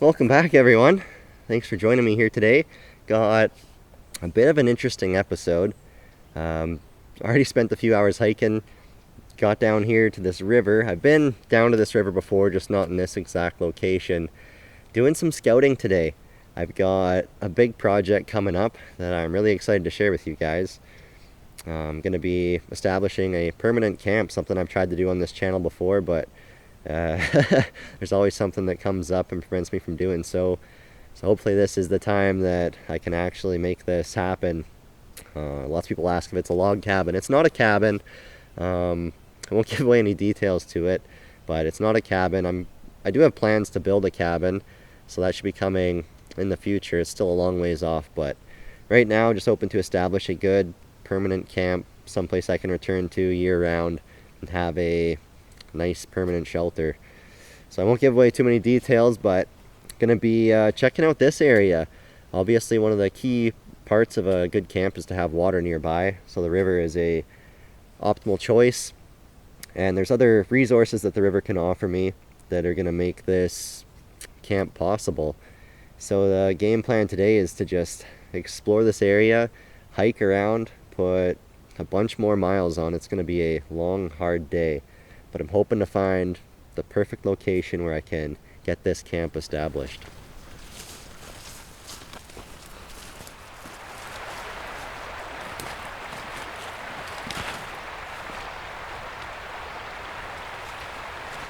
welcome back, everyone. Thanks for joining me here today. Got a bit of an interesting episode. Already spent a few hours hiking. Got down here to this river. I've been down to this river before, just not in this exact location. Doing some scouting today. I've got a big project coming up that I'm really excited to share with you guys. I'm going to be establishing a permanent camp, something I've tried to do on this channel before, but there's always something that comes up and prevents me from doing so. So hopefully this is the time that I can actually make this happen. Lots of people ask if it's a log cabin. It's not a cabin. I won't give away any details to it, but it's not a cabin. I do have plans to build a cabin, so that should be coming in the future. It's still a long ways off, but right now just hoping to establish a good permanent camp, someplace I can return to year-round and have a nice permanent shelter. So I won't give away too many details, but gonna be checking out this area. Obviously one of the key parts of a good camp is to have water nearby, so the river is a optimal choice, and there's other resources that the river can offer me that are gonna make this camp possible. So the game plan today is to just explore this area, hike around, put a bunch more miles on. It's gonna be a long, hard day, but I'm hoping to find the perfect location where I can get this camp established.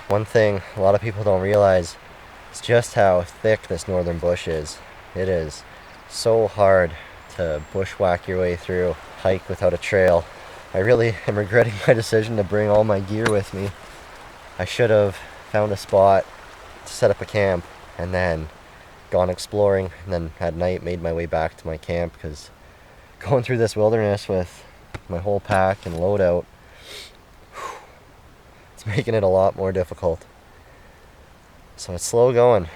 One thing a lot of people don't realize is just how thick this northern bush is. It is so hard to bushwhack your way through, hike without a trail. I really am regretting my decision to bring all my gear with me. I should have found a spot to set up a camp and then gone exploring, and then at night made my way back to my camp, because going through this wilderness with my whole pack and loadout, it's making it a lot more difficult. So it's slow going.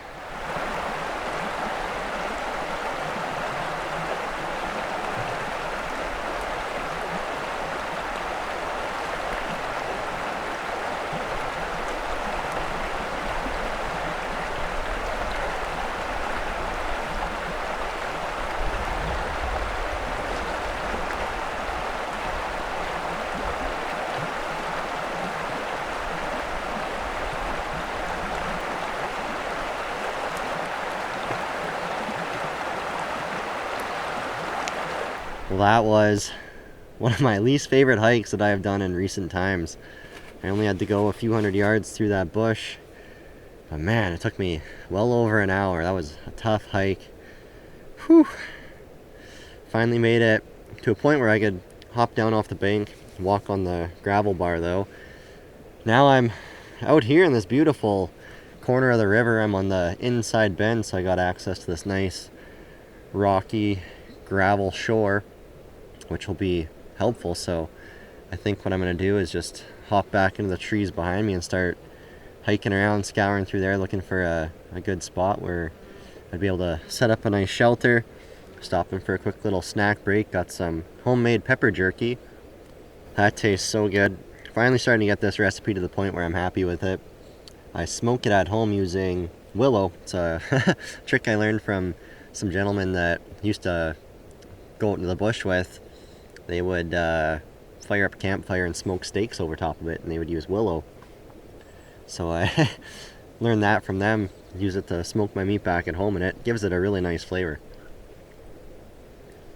Well, that was one of my least favorite hikes that I have done in recent times. I only had to go a few hundred yards through that bush, but man, it took me well over an hour. That was a tough hike. Whew. Finally made it to a point where I could hop down off the bank, walk on the gravel bar though. Now I'm out here in this beautiful corner of the river. I'm on the inside bend, so I got access to this nice rocky gravel shore, which will be helpful. So I think what I'm going to do is just hop back into the trees behind me and start hiking around, scouring through there, looking for a good spot where I'd be able to set up a nice shelter. Stopping for a quick little snack break. Got some homemade pepper jerky. That tastes so good. Finally starting to get this recipe to the point where I'm happy with it. I smoke it at home using willow. It's a trick I learned from some gentlemen that used to go out into the bush with. They would fire up a campfire and smoke steaks over top of it, and they would use willow. So I learned that from them, use it to smoke my meat back at home, and it gives it a really nice flavor.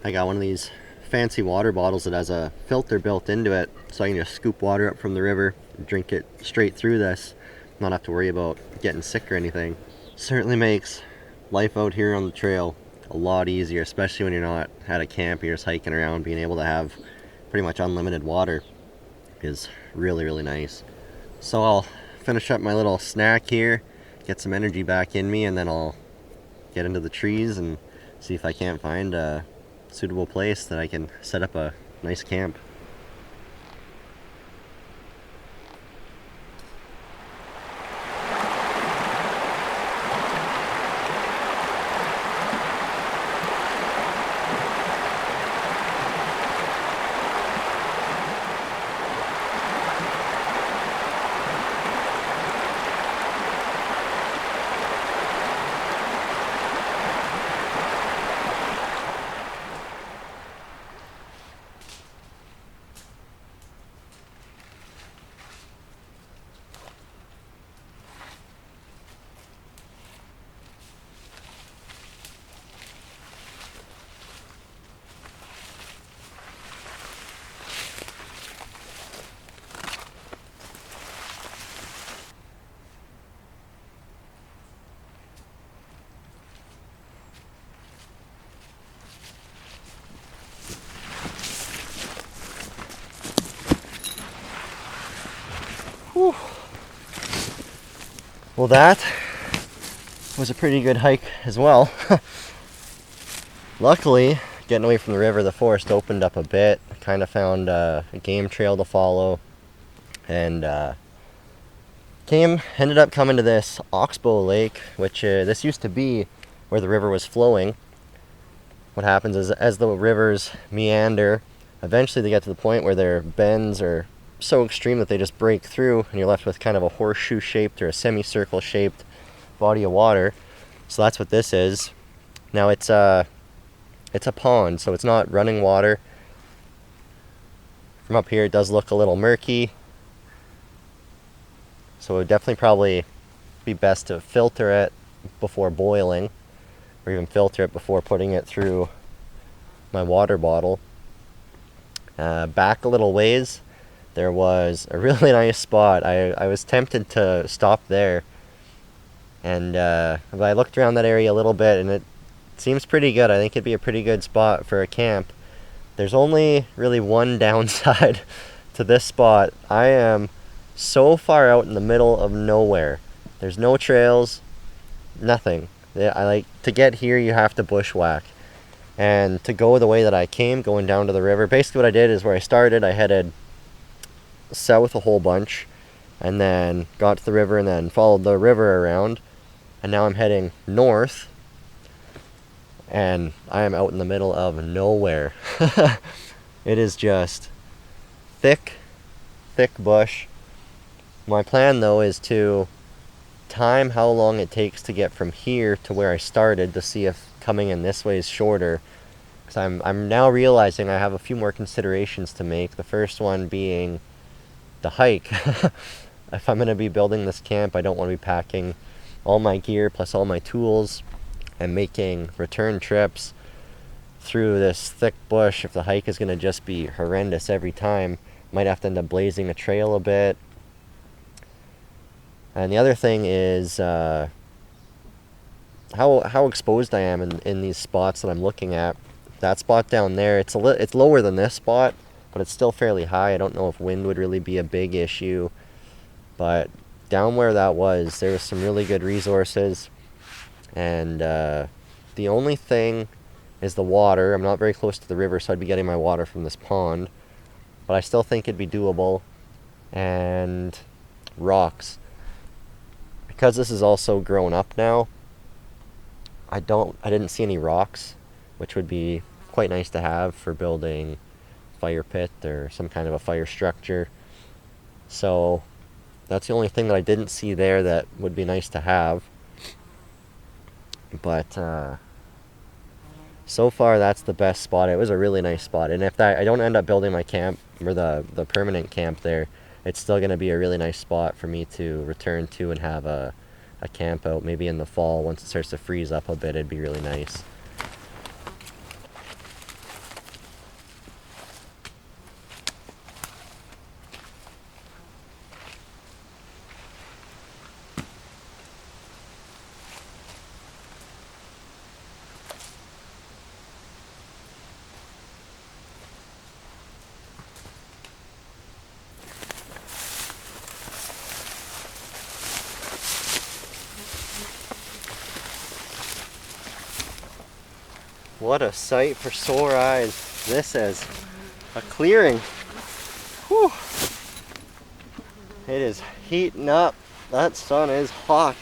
I got one of these fancy water bottles that has a filter built into it, so I can just scoop water up from the river and drink it straight through this, not have to worry about getting sick or anything. Certainly makes life out here on the trail a lot easier, especially when you're not at a camp, you're just hiking around. Being able to have pretty much unlimited water is really, really nice. So I'll finish up my little snack here, get some energy back in me, and then I'll get into the trees and see if I can't find a suitable place that I can set up a nice camp. Whew. Well, that was a pretty good hike as well. Luckily, getting away from the river, the forest opened up a bit. Kind of found a game trail to follow, and ended up coming to this Oxbow Lake, which this used to be where the river was flowing. What happens is, as the rivers meander, eventually they get to the point where their bends are so extreme that they just break through, and you're left with kind of a horseshoe shaped or a semicircle shaped body of water. So that's what this is. Now it's a pond, so it's not running water. From up here it does look a little murky, so it would definitely probably be best to filter it before boiling, or even filter it before putting it through my water bottle. Back a little ways, there was a really nice spot. I was tempted to stop there, and but I looked around that area a little bit, and it seems pretty good. I think it'd be a pretty good spot for a camp. There's only really one downside to this spot. I am so far out in the middle of nowhere. There's no trails, nothing. To get here, you have to bushwhack. And to go the way that I came, going down to the river, basically what I did is where I started, I headed south a whole bunch, and then got to the river and then followed the river around, and now I'm heading north, and I am out in the middle of nowhere. It is just thick bush. My plan though is to time how long it takes to get from here to where I started, to see if coming in this way is shorter, because I'm now realizing I have a few more considerations to make. The first one being the hike. If I'm going to be building this camp, I don't want to be packing all my gear plus all my tools and making return trips through this thick bush. If the hike is going to just be horrendous every time, might have to end up blazing a trail a bit. And the other thing is how exposed I am in these spots that I'm looking at. That spot down there, it's lower than this spot, but it's still fairly high. I don't know if wind would really be a big issue, but down where that was, there was some really good resources. And the only thing is the water. I'm not very close to the river, so I'd be getting my water from this pond, but I still think it'd be doable. And rocks. Because this is also grown up now, I didn't see any rocks, which would be quite nice to have for building fire pit or some kind of a fire structure. So that's the only thing that I didn't see there that would be nice to have. But so far that's the best spot. It was a really nice spot, and if I don't end up building my camp or the permanent camp there, it's still going to be a really nice spot for me to return to and have a camp out. Maybe in the fall, once it starts to freeze up a bit, it'd be really nice. What a sight for sore eyes. This is a clearing. Whew. It is heating up. That sun is hot.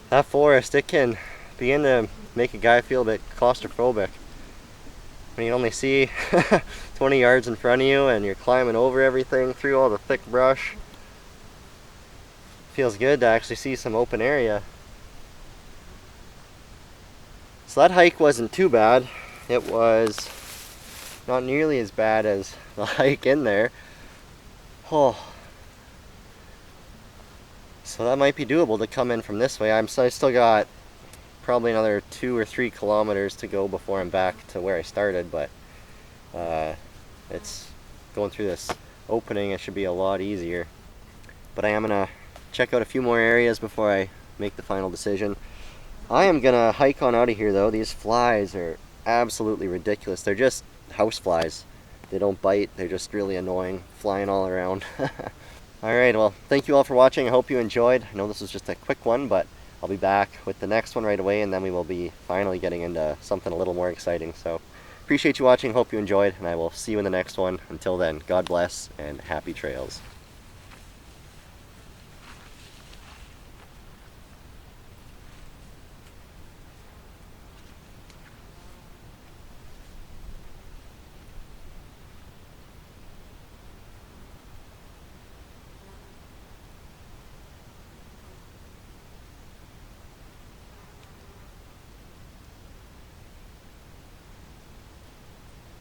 That forest, it can begin to make a guy feel a bit claustrophobic. When you only see 20 yards in front of you and you're climbing over everything through all the thick brush. Feels good to actually see some open area. So that hike wasn't too bad. It was not nearly as bad as the hike in there. Oh. So that might be doable to come in from this way. I still got probably another 2 or 3 kilometers to go before I'm back to where I started, but it's going through this opening. It should be a lot easier. But I am gonna check out a few more areas before I make the final decision. I am gonna hike on out of here though. These flies are absolutely ridiculous. They're just house flies. They don't bite, they're just really annoying, flying all around. Alright, well, thank you all for watching. I hope you enjoyed. I know this was just a quick one, but I'll be back with the next one right away, and then we will be finally getting into something a little more exciting. So, appreciate you watching, hope you enjoyed, and I will see you in the next one. Until then, God bless, and happy trails.